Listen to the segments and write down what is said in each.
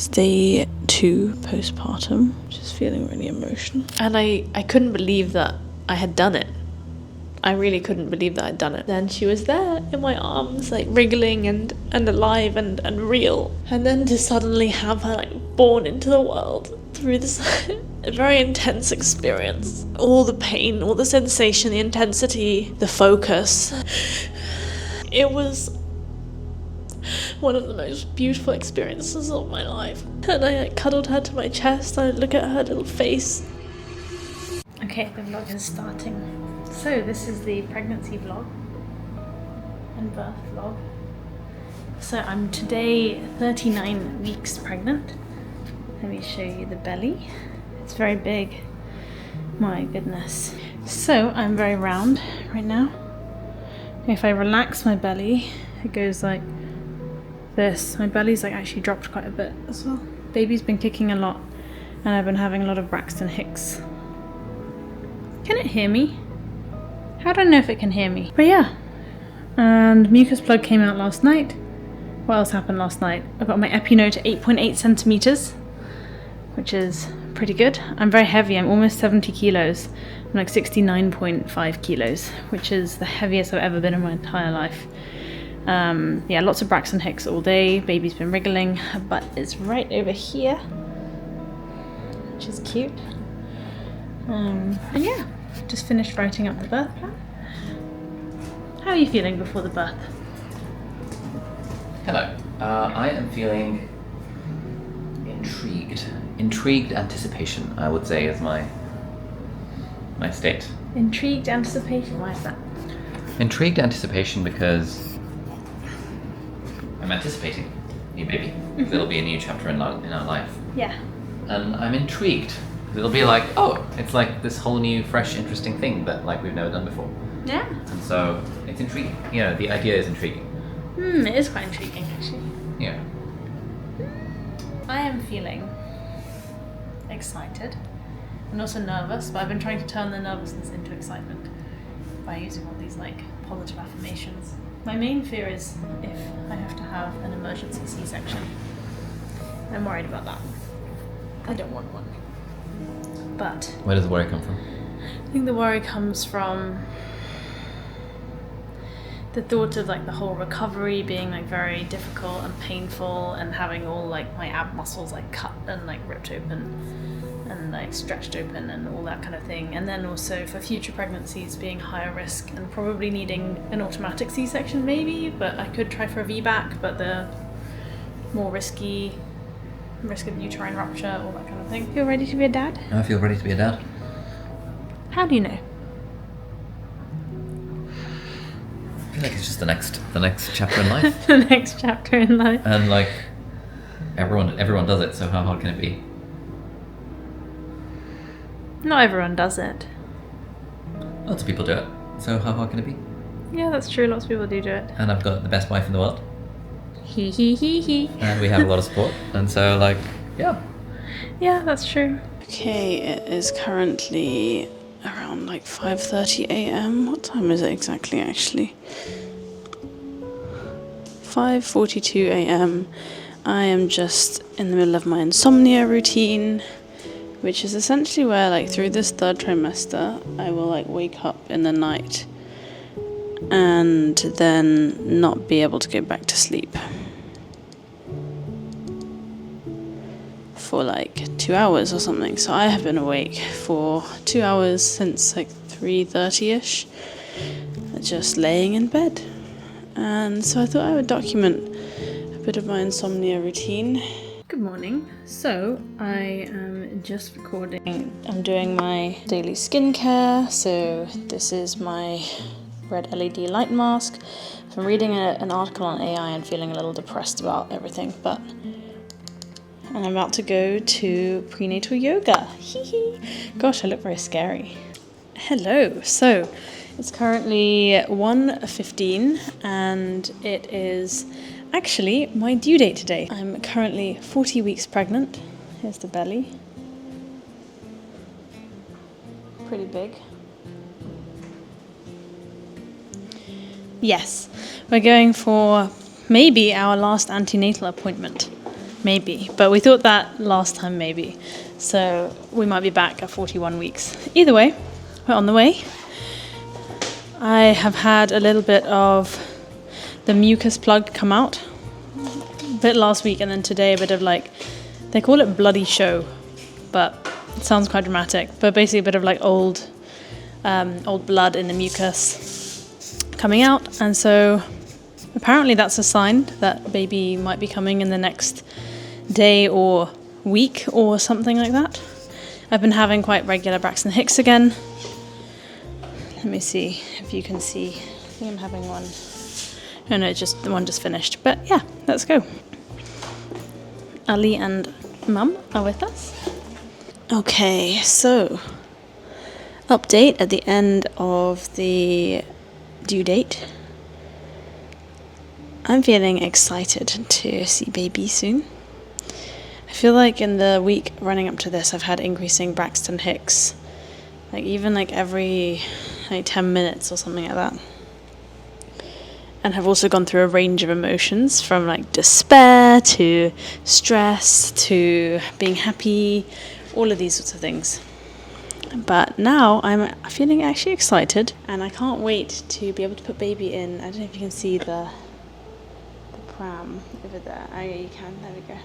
It's day 2 postpartum, just feeling really emotional. And I couldn't believe that I had done it. I really couldn't believe that I'd done it. Then she was there in my arms, like wriggling and alive and real. And then to suddenly have her like born into the world through this very intense experience. All the pain, all the sensation, the intensity, the focus. It was one of the most beautiful experiences of my life. And I cuddled her to my chest, I look at her little face. Okay, the vlog is starting. So this is the pregnancy vlog and birth vlog. So I'm today 39 weeks pregnant. Let me show you the belly. It's very big. My goodness. So I'm very round right now. If I relax my belly, it goes like this. My belly's like actually dropped quite a bit as well. Baby's been kicking a lot and I've been having a lot of Braxton Hicks. Can it hear me? How do I know if it can hear me? But yeah. And mucus plug came out last night. What else happened last night? I got my epinode to 8.8 centimeters, which is pretty good. I'm very heavy. I'm almost 70 kilos. I'm like 69.5 kilos, which is the heaviest I've ever been in my entire life. Yeah, lots of Braxton Hicks all day. Baby's been wriggling. Her butt is right over here, which is cute. And yeah, just finished writing up the birth plan. How are you feeling before the birth? Hello. I am feeling intrigued. Intrigued anticipation, I would say, is my state. Intrigued anticipation. Why is that? Intrigued anticipation because I'm anticipating a new baby. It'll be a new chapter in our life. Yeah. And I'm intrigued. It'll be like, oh, it's like this whole new, fresh, interesting thing that like we've never done before. Yeah. And so it's intriguing. You know, the idea is intriguing. It is quite intriguing actually. Yeah. I am feeling excited and also nervous, but I've been trying to turn the nervousness into excitement by using all these like positive affirmations. My main fear is if I have to have an emergency C-section. I'm worried about that. I don't want one. But Where does the worry come from? I think the worry comes from the thought of like the whole recovery being like very difficult and painful and having all like my ab muscles like cut and like ripped open and like stretched open and all that kind of thing. And then also for future pregnancies being higher risk and probably needing an automatic C-section maybe, but I could try for a VBAC, but the more risk of uterine rupture, all that kind of thing. Feel ready to be a dad? I feel ready to be a dad. How do you know? I feel like it's just the next chapter in life. The next chapter in life. And like everyone does it, so how hard can it be? Not everyone does it. Lots of people do it, so how hard can it be? Yeah, that's true. Lots of people do it. And I've got the best wife in the world. He he he he. And we have a lot of support, and so like, yeah. Yeah, that's true. Okay, it is currently around like 5:30 a.m. What time is it exactly actually? 5:42 a.m. I am just in the middle of my insomnia routine, which is essentially where like through this third trimester I will like wake up in the night and then not be able to go back to sleep for like 2 hours or something. So I have been awake for 2 hours since like 3:30ish, just laying in bed. And so I thought I would document a bit of my insomnia routine. Good morning. So I am just recording. I'm doing my daily skincare. So this is my red LED light mask. I'm reading an article on AI and feeling a little depressed about everything, and I'm about to go to prenatal yoga. Gosh, I look very scary. Hello. So it's currently 1:15 and it is actually my due date today. I'm currently 40 weeks pregnant. Here's the belly. Pretty big. Yes, we're going for maybe our last antenatal appointment. maybe. But we thought that last time, maybe. So we might be back at 41 weeks. Either way, we're on the way. I have had a little bit of the mucus plug come out. A bit last week, and then today a bit of like, they call it bloody show, but it sounds quite dramatic. But basically a bit of like old blood in the mucus coming out. And so apparently that's a sign that baby might be coming in the next day or week or something like that. I've been having quite regular Braxton Hicks again. Let me see if you can see. I think I'm having one. Oh no, the one just finished. But yeah, let's go. Ali and Mum are with us. Okay, so update at the end of the due date. I'm feeling excited to see baby soon. I feel like in the week running up to this, I've had increasing Braxton Hicks, like even like every 10 minutes or something like that. And have also gone through a range of emotions from like despair to stress to being happy, all of these sorts of things. But now I'm feeling actually excited, and I can't wait to be able to put baby in. I don't know if you can see the pram over there. Oh yeah, you can. There we go.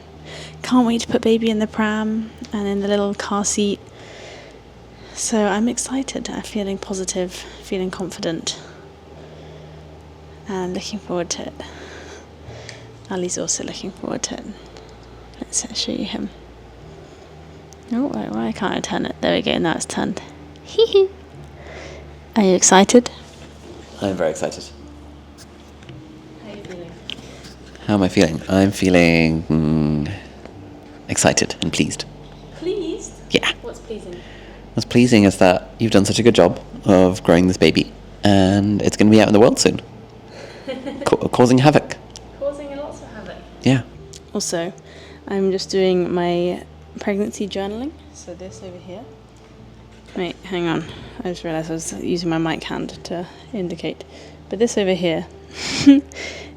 Can't wait to put baby in the pram and in the little car seat. So I'm excited. I'm feeling positive, feeling confident, and looking forward to it. Ali's also looking forward to it. Let's show you him. Oh, why can't I turn it? There we go, now it's turned. Are you excited? I'm very excited. How are you feeling? How am I feeling? I'm feeling excited and pleased. Pleased? Yeah. What's pleasing? What's pleasing is that you've done such a good job of growing this baby, and it's going to be out in the world soon. Causing havoc. Causing lots of havoc. Yeah. Also, I'm just doing my pregnancy journaling. So this over here. Wait, hang on. I just realised I was using my mic hand to indicate. But this over here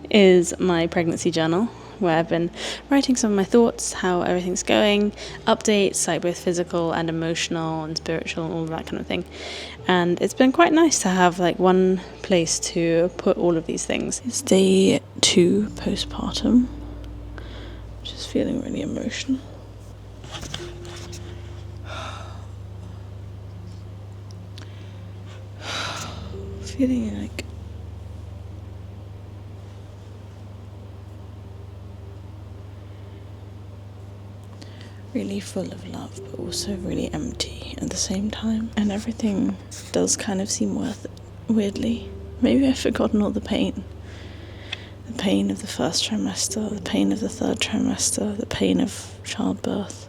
is my pregnancy journal, where I've been writing some of my thoughts, how everything's going, updates, like both physical and emotional and spiritual and all that kind of thing. And it's been quite nice to have like one place to put all of these things. It's day 2 postpartum. Just feeling really emotional. Feeling like really full of love, but also really empty at the same time. And everything does kind of seem worth it, weirdly. Maybe I've forgotten all the pain. The pain of the first trimester, the pain of the third trimester, the pain of childbirth.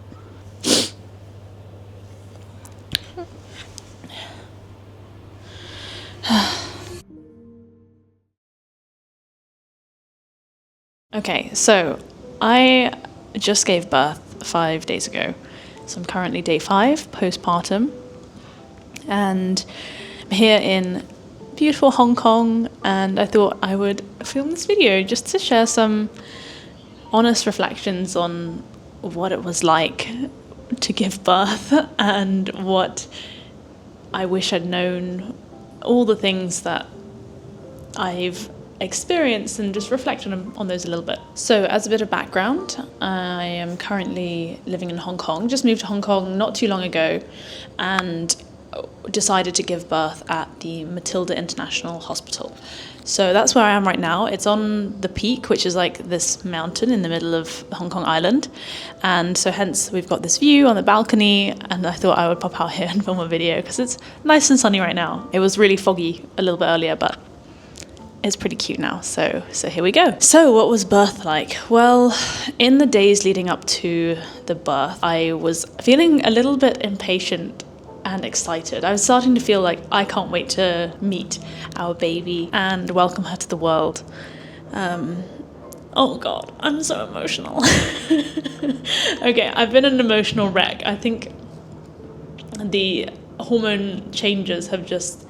Okay, so I just gave birth 5 days ago. So I'm currently day 5 postpartum, and I'm here in beautiful Hong Kong, and I thought I would film this video just to share some honest reflections on what it was like to give birth and what I wish I'd known, all the things that I've experienced, and just reflect on those a little bit. So as a bit of background, I am currently living in Hong Kong, just moved to Hong Kong not too long ago, and decided to give birth at the Matilda International Hospital. So that's where I am right now. It's on the Peak, which is like this mountain in the middle of Hong Kong Island. And so hence we've got this view on the balcony, and I thought I would pop out here and film a video because it's nice and sunny right now. It was really foggy a little bit earlier, but it's pretty cute now. So here we go. So what was birth like? Well, in the days leading up to the birth, I was feeling a little bit impatient and excited. I was starting to feel like I can't wait to meet our baby and welcome her to the world. Oh God, I'm so emotional. Okay, I've been an emotional wreck. I think the hormone changes have just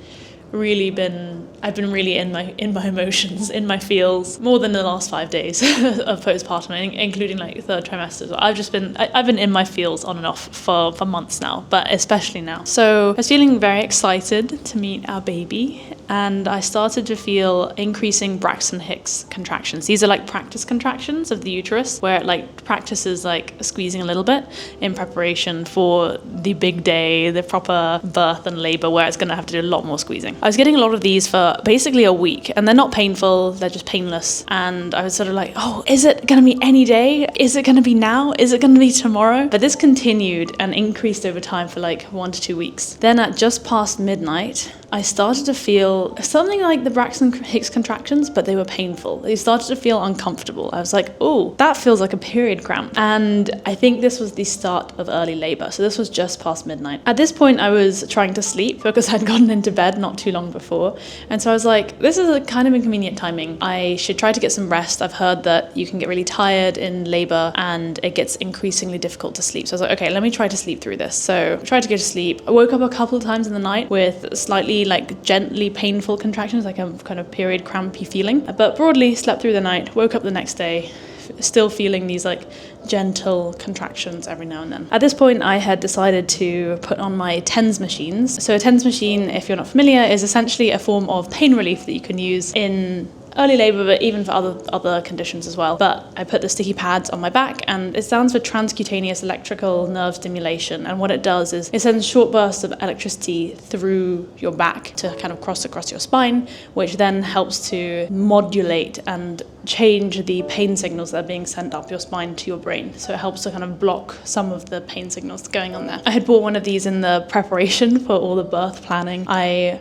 I've been really in my emotions, in my feels, more than the last 5 days of postpartum, including like third trimester. So I've been in my feels on and off for months now, but especially now. So I was feeling very excited to meet our baby, and I started to feel increasing Braxton Hicks contractions. These are like practice contractions of the uterus, where it like practices like squeezing a little bit in preparation for the big day, the proper birth and labor, where it's going to have to do a lot more squeezing. I was getting a lot of these for basically a week, and they're not painful, they're just painless. And I was sort of like, oh, is it going to be any day? Is it going to be now? Is it going to be tomorrow? But this continued and increased over time for like 1 to 2 weeks. Then at just past midnight, I started to feel something like the Braxton Hicks contractions, but they were painful. They started to feel uncomfortable. I was like, oh, that feels like a period cramp. And I think this was the start of early labor. So this was just past midnight. At this point, I was trying to sleep because I'd gotten into bed not too long before. And so I was like, this is a kind of inconvenient timing. I should try to get some rest. I've heard that you can get really tired in labor and it gets increasingly difficult to sleep. So I was like, okay, let me try to sleep through this. So I tried to go to sleep. I woke up a couple of times in the night with slightly like gently painful contractions, like a kind of period crampy feeling. But broadly slept through the night, woke up the next day, still feeling these like gentle contractions every now and then. At this point, I had decided to put on my TENS machines. So a TENS machine, if you're not familiar, is essentially a form of pain relief that you can use in early labor, but even for other conditions as well. But I put the sticky pads on my back, and it stands for transcutaneous electrical nerve stimulation. And what it does is it sends short bursts of electricity through your back to kind of cross across your spine, which then helps to modulate and change the pain signals that are being sent up your spine to your brain. So it helps to kind of block some of the pain signals going on there. I had bought one of these in the preparation for all the birth planning. I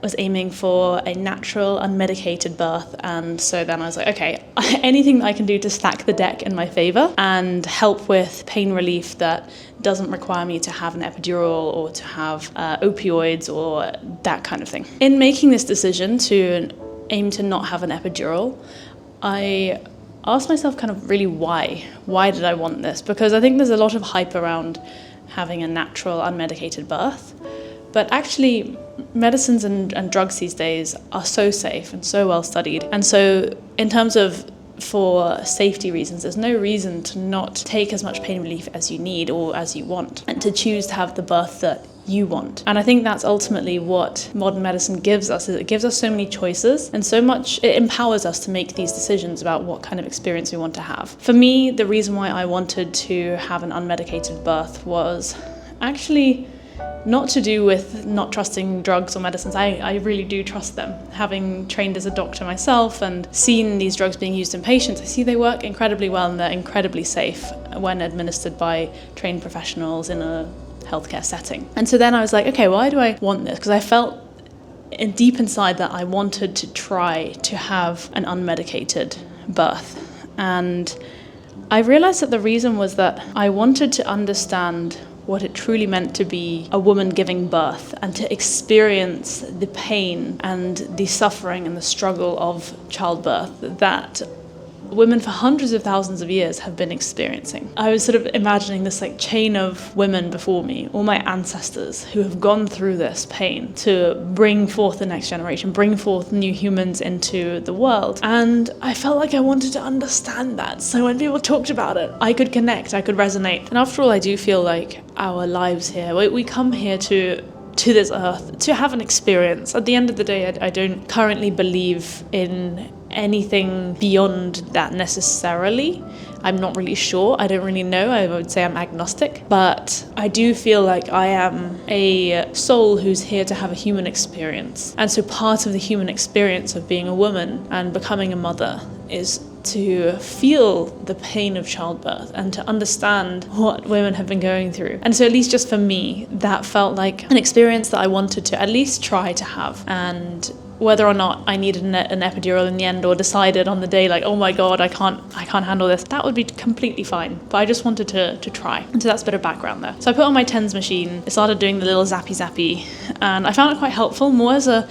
was aiming for a natural, unmedicated birth, and so then I was like, okay, anything that I can do to stack the deck in my favor and help with pain relief that doesn't require me to have an epidural or to have opioids or that kind of thing. In making this decision to aim to not have an epidural, I asked myself kind of really why. Why did I want this? Because I think there's a lot of hype around having a natural, unmedicated birth. But actually, medicines and drugs these days are so safe and so well studied. And so in terms of for safety reasons, there's no reason to not take as much pain relief as you need or as you want, and to choose to have the birth that you want. And I think that's ultimately what modern medicine gives us, is it gives us so many choices and so much, it empowers us to make these decisions about what kind of experience we want to have. For me, the reason why I wanted to have an unmedicated birth was actually not to do with not trusting drugs or medicines. I really do trust them. Having trained as a doctor myself and seen these drugs being used in patients, I see they work incredibly well and they're incredibly safe when administered by trained professionals in a healthcare setting. And so then I was like, okay, why do I want this? Because I felt deep inside that I wanted to try to have an unmedicated birth. And I realized that the reason was that I wanted to understand what it truly meant to be a woman giving birth and to experience the pain and the suffering and the struggle of childbirth that women for hundreds of thousands of years have been experiencing. I was sort of imagining this like chain of women before me, all my ancestors who have gone through this pain to bring forth the next generation, bring forth new humans into the world. And I felt like I wanted to understand that. So when people talked about it, I could connect, I could resonate. And after all, I do feel like our lives here, we come here to this earth to have an experience. At the end of the day, I don't currently believe in anything beyond that necessarily. I'm not really sure. I don't really know. I would say I'm agnostic. But I do feel like I am a soul who's here to have a human experience. And so part of the human experience of being a woman and becoming a mother is to feel the pain of childbirth and to understand what women have been going through. And so at least just for me, that felt like an experience that I wanted to at least try to have. And whether or not I needed an epidural in the end, or decided on the day like, oh my god, I can't handle this, that would be completely fine. But I just wanted to try. And so that's a bit of background there. So I put on my TENS machine, I started doing the little zappy, and I found it quite helpful, more as a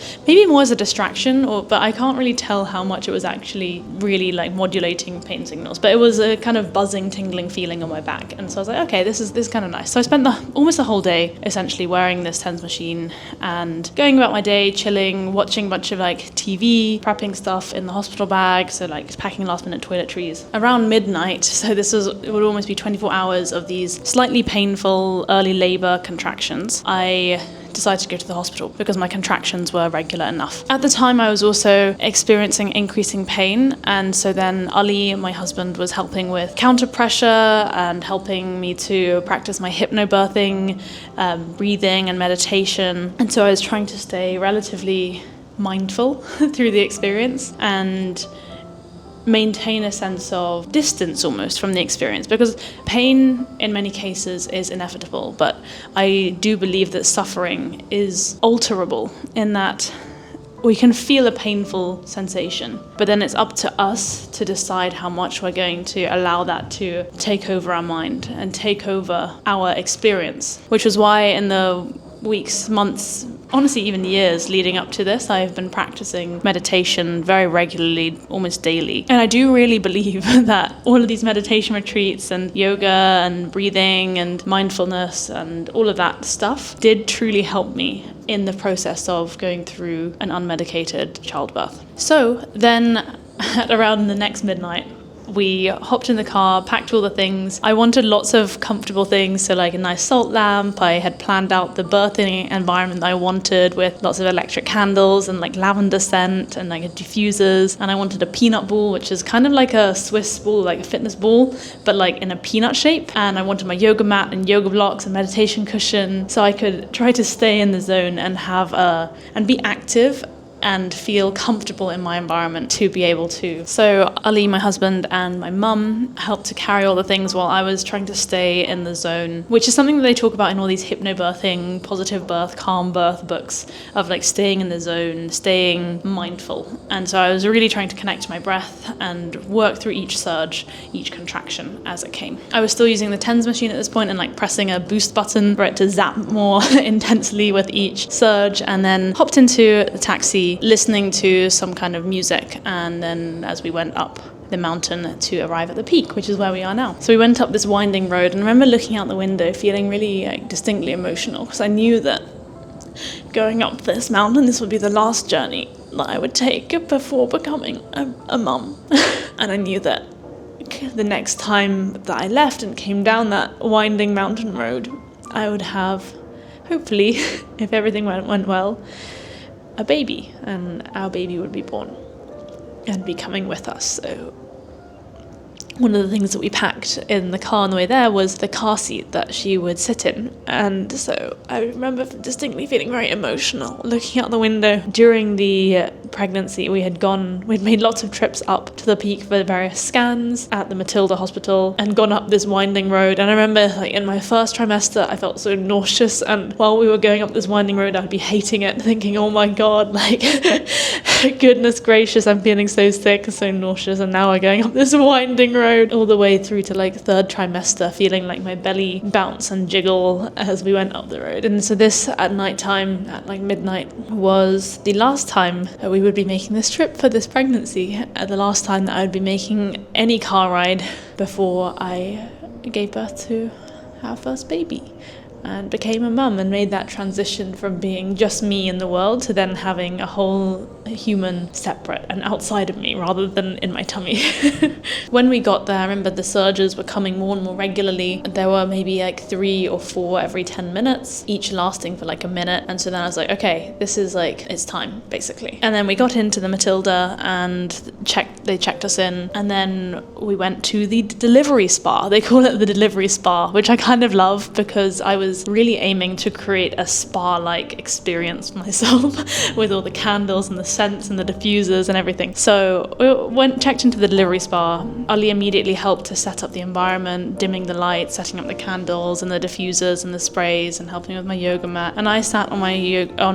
distraction, but I can't really tell how much it was actually really like modulating pain signals. But it was a kind of buzzing, tingling feeling on my back, and so I was like, okay, this is kind of nice. So I spent almost the whole day essentially wearing this TENS machine and going about my day, chilling, watching a bunch of like TV, prepping stuff in the hospital bag, so like packing last minute toiletries. Around midnight, so it would almost be 24 hours of these slightly painful early labor contractions, I decided to go to the hospital because my contractions were regular enough. At the time, I was also experiencing increasing pain, and so then Ali, my husband, was helping with counter pressure and helping me to practice my hypnobirthing, breathing and meditation. And so I was trying to stay relatively mindful through the experience and maintain a sense of distance almost from the experience, because pain in many cases is inevitable, but I do believe that suffering is alterable in that we can feel a painful sensation, but then it's up to us to decide how much we're going to allow that to take over our mind and take over our experience, which was why in the weeks, months, honestly even years leading up to this, I've been practicing meditation very regularly, almost daily. And I do really believe that all of these meditation retreats and yoga and breathing and mindfulness and all of that stuff did truly help me in the process of going through an unmedicated childbirth. So then at around the next midnight, we hopped in the car, packed all the things. I wanted lots of comfortable things, so like a nice salt lamp. I had planned out the birthing environment that I wanted with lots of electric candles and like lavender scent and like diffusers. And I wanted a peanut ball, which is kind of like a Swiss ball, like a fitness ball, but like in a peanut shape. And I wanted my yoga mat and yoga blocks and meditation cushion, so I could try to stay in the zone and and be active and feel comfortable in my environment to be able to. So Ali, my husband, and my mum helped to carry all the things while I was trying to stay in the zone, which is something that they talk about in all these hypnobirthing, positive birth, calm birth books, of like staying in the zone, staying mindful. And so I was really trying to connect to my breath and work through each surge, each contraction as it came. I was still using the TENS machine at this point and like pressing a boost button for it to zap more intensely with each surge, and then hopped into the taxi listening to some kind of music, and then as we went up the mountain to arrive at the peak, which is where we are now. So we went up this winding road, and I remember looking out the window feeling really distinctly emotional, because I knew that going up this mountain, this would be the last journey that I would take before becoming a mum. And I knew that the next time that I left and came down that winding mountain road, I would have, hopefully, if everything went well, a baby, and our baby would be born and be coming with us. So one of the things that we packed in the car on the way there was the car seat that she would sit in. And so I remember distinctly feeling very emotional looking out the window. During the pregnancy, we'd made lots of trips up to the peak for various scans at the Matilda Hospital and gone up this winding road. And I remember like in my first trimester, I felt so nauseous. And while we were going up this winding road, I'd be hating it, thinking, oh my God, like, goodness gracious, I'm feeling so sick, so nauseous. And now we're going up this winding road all the way through to like third trimester, feeling like my belly bounce and jiggle as we went up the road. And so this at nighttime, at like midnight, was the last time that we would be making this trip for this pregnancy, the last time that I would be making any car ride before I gave birth to our first baby and became a mum, and made that transition from being just me in the world to then having a whole human separate and outside of me rather than in my tummy. When we got there, I remember the surges were coming more and more regularly. There were maybe like 3 or 4 every 10 minutes, each lasting for like a minute. And so then I was like, okay, this is like, it's time, basically. And then we got into the Matilda and they checked us in. And then we went to the delivery spa. They call it the delivery spa, which I kind of love, because I was was really aiming to create a spa-like experience for myself with all the candles and the scents and the diffusers and everything. So we checked into the delivery spa. Ali immediately helped to set up the environment, dimming the lights, setting up the candles and the diffusers and the sprays, and helping with my yoga mat. And I sat on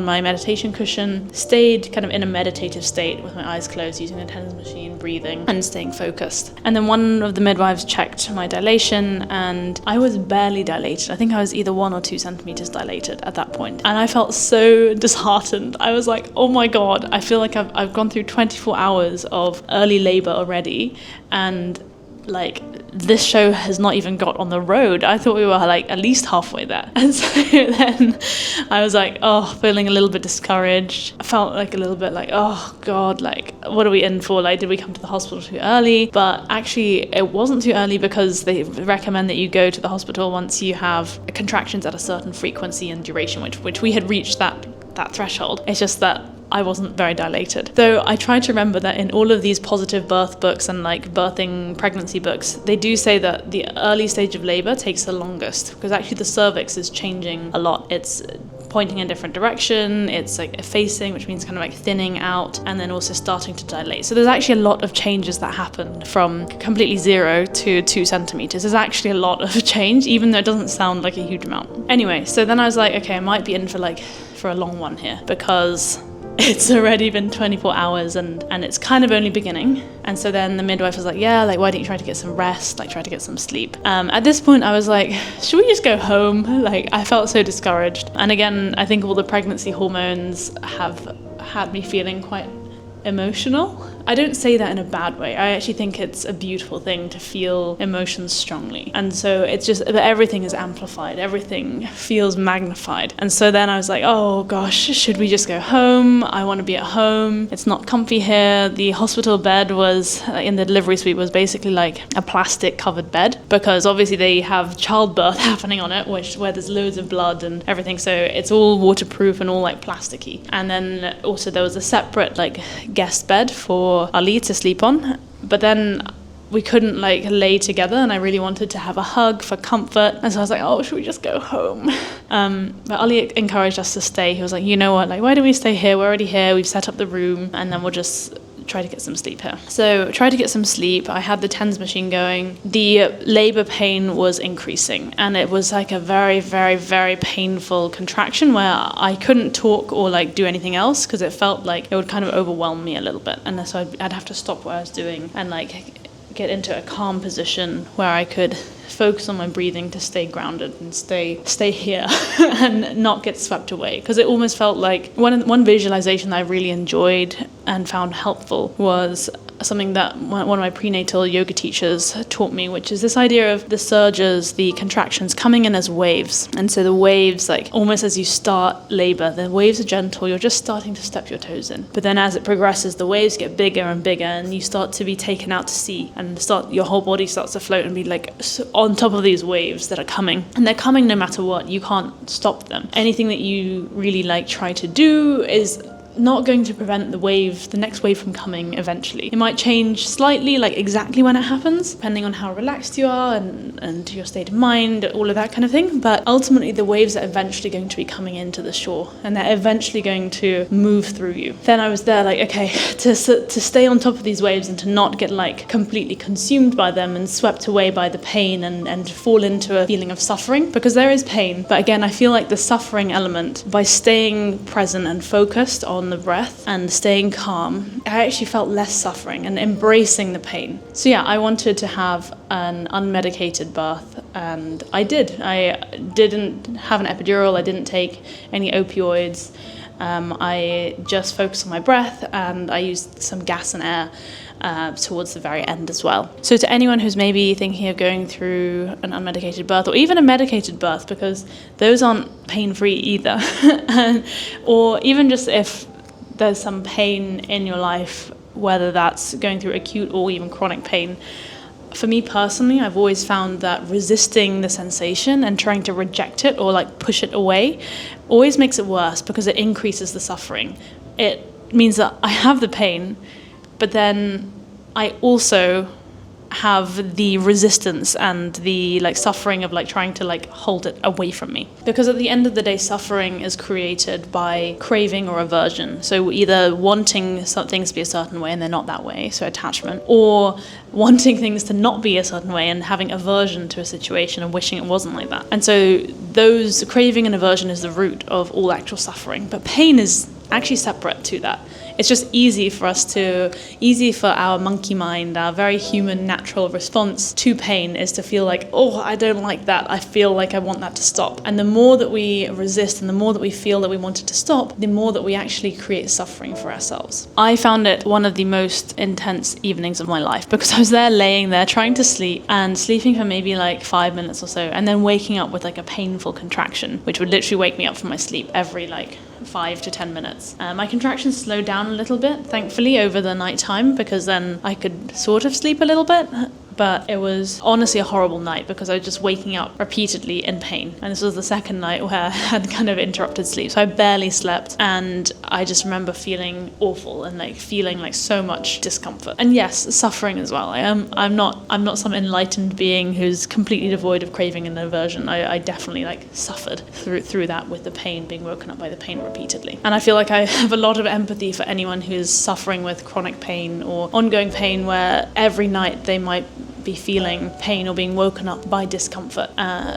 my meditation cushion, stayed kind of in a meditative state with my eyes closed, using the TENS machine, breathing and staying focused. And then one of the midwives checked my dilation, and I was barely dilated. I think I was either 1 or 2 centimeters dilated at that point. And I felt so disheartened. I was like, oh my God, I feel like I've gone through 24 hours of early labor already, and like this show has not even got on the road. I thought we were like at least halfway there. And so then I was like, feeling a little bit discouraged. I felt like a little bit like, oh God, like what are we in for? Like, did we come to the hospital too early? But actually it wasn't too early, because they recommend that you go to the hospital once you have contractions at a certain frequency and duration, which we had reached that threshold. It's just that I wasn't very dilated. Though I try to remember that in all of these positive birth books and like birthing pregnancy books, they do say that the early stage of labor takes the longest, because actually the cervix is changing a lot. It's pointing in a different direction, it's like effacing, which means kind of like thinning out, and then also starting to dilate. So there's actually a lot of changes that happen from completely 0 to 2 centimeters. There's actually a lot of change, even though it doesn't sound like a huge amount. Anyway, so then I was like, okay, I might be in for a long one here, because it's already been 24 hours and it's kind of only beginning. And so then the midwife was like, yeah, like, why don't you try to get some rest, like try to get some sleep. At this point I was like, should we just go home? Like, I felt so discouraged. And again, I think all the pregnancy hormones have had me feeling quite emotional. I don't say that in a bad way. I actually think it's a beautiful thing to feel emotions strongly. And so it's just that everything is amplified, everything feels magnified. And so then I was like, oh gosh, should we just go home? I want to be at home. It's not comfy here. The hospital bed was in the delivery suite was basically like a plastic covered bed, because obviously they have childbirth happening on it, where there's loads of blood and everything. So it's all waterproof and all like plasticky. And then also there was a separate like guest bed for Ali to sleep on, but then we couldn't like lay together, and I really wanted to have a hug for comfort. And so I was like, oh, should we just go home? But Ali encouraged us to stay. He was like, you know what, like, why don't we stay here? We're already here, we've set up the room, and then we'll just try to get some sleep here. So try to get some sleep. I had the TENS machine going. The labor pain was increasing, and it was like a very, very, very painful contraction where I couldn't talk or like do anything else, because it felt like it would kind of overwhelm me a little bit. And so I'd have to stop what I was doing and like get into a calm position where I could focus on my breathing to stay grounded and stay here and not get swept away. Because it almost felt like one visualization that I really enjoyed and found helpful was something that one of my prenatal yoga teachers taught me, which is this idea of the surges, the contractions coming in as waves. And so the waves, like almost as you start labor, the waves are gentle, you're just starting to step your toes in. But then as it progresses, the waves get bigger and bigger, and you start to be taken out to sea, and your whole body starts to float and be like on top of these waves that are coming. And they're coming no matter what, you can't stop them. Anything that you really like try to do is not going to prevent the next wave from coming eventually. It might change slightly, like exactly when it happens, depending on how relaxed you are and your state of mind, all of that kind of thing. But ultimately, the waves are eventually going to be coming into the shore, and they're eventually going to move through you. Then I was there like, okay, to stay on top of these waves and to not get like completely consumed by them and swept away by the pain and fall into a feeling of suffering, because there is pain. But again, I feel like the suffering element, by staying present and focused on the breath and staying calm, I actually felt less suffering and embracing the pain. So yeah, I wanted to have an unmedicated birth, and I did. I didn't have an epidural, I didn't take any opioids. I just focused on my breath, and I used some gas and air towards the very end as well. So to anyone who's maybe thinking of going through an unmedicated birth, or even a medicated birth, because those aren't pain-free either, or even just if there's some pain in your life, whether that's going through acute or even chronic pain, for me personally, I've always found that resisting the sensation and trying to reject it or like push it away always makes it worse, because it increases the suffering. It means that I have the pain, but then I also have the resistance and the like suffering of like trying to like hold it away from me. Because at the end of the day, suffering is created by craving or aversion. So either wanting some things to be a certain way and they're not that way, so attachment, or wanting things to not be a certain way and having aversion to a situation and wishing it wasn't like that. And so those craving and aversion is the root of all actual suffering. But pain is actually separate to that. It's just easy for our monkey mind, our very human natural response to pain is to feel like, oh, I don't like that. I feel like I want that to stop. And the more that we resist and the more that we feel that we want it to stop, the more that we actually create suffering for ourselves. I found it one of the most intense evenings of my life because I was there laying there trying to sleep and sleeping for maybe like 5 minutes or so and then waking up with like a painful contraction, which would literally wake me up from my sleep every like 5 to 10 minutes. My contractions slowed down a little bit, thankfully, over the night time because then I could sort of sleep a little bit. But it was honestly a horrible night because I was just waking up repeatedly in pain. And this was the second night where I had kind of interrupted sleep. So I barely slept and I just remember feeling awful and like feeling like so much discomfort. And yes, suffering as well. I'm not some enlightened being who's completely devoid of craving and aversion. I definitely like suffered through that with the pain, being woken up by the pain repeatedly. And I feel like I have a lot of empathy for anyone who's suffering with chronic pain or ongoing pain where every night they might be feeling pain or being woken up by discomfort.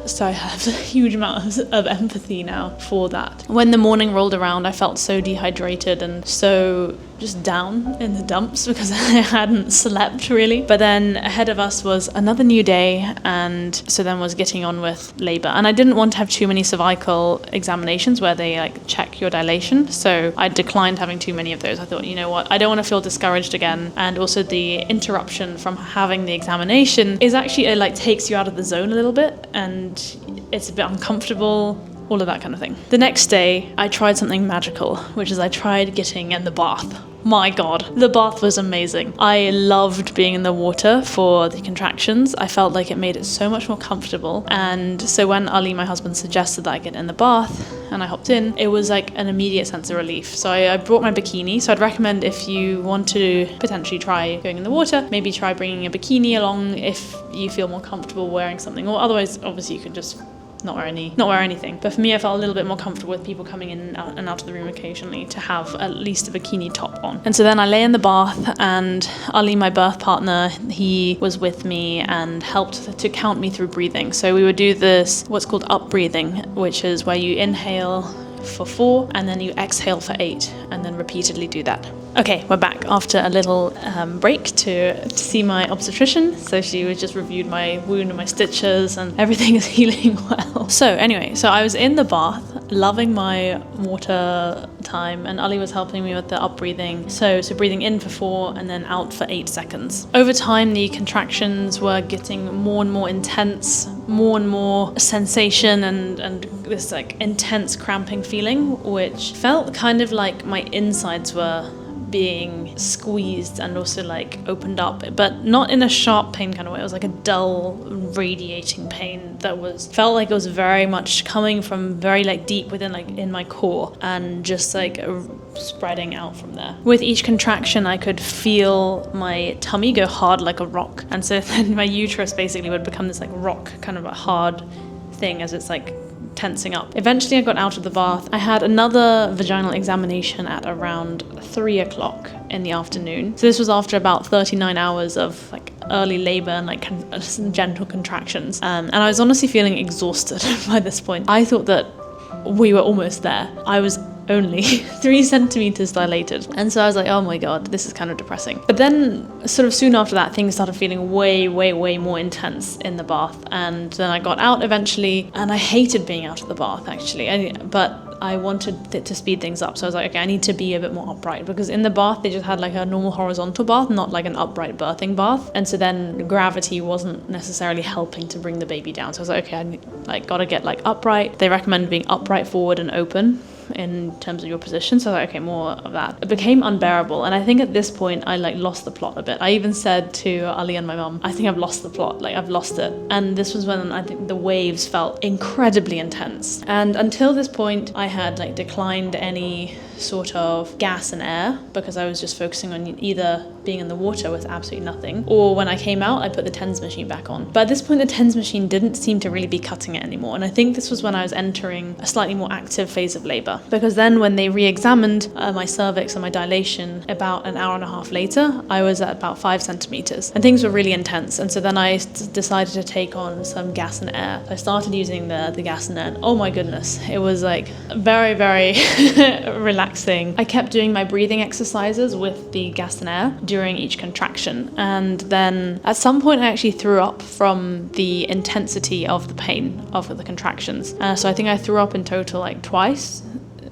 So I have a huge amount of empathy now for that. When the morning rolled around, I felt so dehydrated and so just down in the dumps because I hadn't slept really. But then ahead of us was another new day, and so then was getting on with labor. And I didn't want to have too many cervical examinations where they like check your dilation, so I declined having too many of those. I thought, you know what, I don't want to feel discouraged again. And also the interruption from having the examination is actually, it like takes you out of the zone a little bit and it's a bit uncomfortable, all of that kind of thing. The next day, I tried something magical, which is I tried getting in the bath. My God, the bath was amazing. I loved being in the water for the contractions. I felt like it made it so much more comfortable. And so when Ali, my husband, suggested that I get in the bath and I hopped in, it was like an immediate sense of relief. So I brought my bikini. So I'd recommend if you want to potentially try going in the water, maybe try bringing a bikini along if you feel more comfortable wearing something. Or otherwise, obviously, you could just not wear anything. But for me, I felt a little bit more comfortable with people coming in and out of the room occasionally to have at least a bikini top on. And so then I lay in the bath and Ali, my birth partner, he was with me and helped to count me through breathing. So we would do this, what's called up breathing, which is where you inhale for 4 and then you exhale for 8 and then repeatedly do that. Okay, we're back after a little break to see my obstetrician. So she was just reviewed my wound and my stitches and everything is healing well. So anyway, so I was in the bath, loving my water time, and Ali was helping me with the up breathing. So breathing in for 4 and then out for 8 seconds. Over time, the contractions were getting more and more intense, more and more sensation and this like intense cramping feeling, which felt kind of like my insides were being squeezed and also like opened up, but not in a sharp pain kind of way. It was like a dull radiating pain that felt like it was very much coming from very like deep within like in my core and just like spreading out from there. With each contraction I could feel my tummy go hard like a rock, and so then my uterus basically would become this like rock, kind of a hard thing as it's like tensing up. Eventually I got out of the bath. I had another vaginal examination at around 3 o'clock in the afternoon. So this was after about 39 hours of like early labor and like gentle contractions. And I was honestly feeling exhausted by this point. I thought that we were almost there. I was only 3 centimeters dilated. And so I was like, oh my God, this is kind of depressing. But then sort of soon after that, things started feeling way more intense in the bath. And then I got out eventually, and I hated being out of the bath actually. But I wanted it to speed things up. So I was like, okay, I need to be a bit more upright, because in the bath, they just had like a normal horizontal bath, not like an upright birthing bath. And so then gravity wasn't necessarily helping to bring the baby down. So I was like, okay, I gotta get like upright. They recommend being upright, forward and open in terms of your position. So I was like, okay, more of that. It became unbearable. And I think at this point, I like lost the plot a bit. I even said to Ali and my mum, I think I've lost the plot, like I've lost it. And this was when I think the waves felt incredibly intense. And until this point, I had like declined any sort of gas and air, because I was just focusing on either being in the water with absolutely nothing, or when I came out, I put the TENS machine back on. But at this point, the TENS machine didn't seem to really be cutting it anymore. And I think this was when I was entering a slightly more active phase of labor, because then when they re-examined my cervix and my dilation about an hour and a half later, I was at about 5 centimeters and things were really intense. And so then I decided to take on some gas and air. So I started using the gas and air. Oh my goodness, it was like very, very relaxing. I kept doing my breathing exercises with the gas and air during each contraction. And then at some point I actually threw up from the intensity of the pain of the contractions. So I think I threw up in total like twice,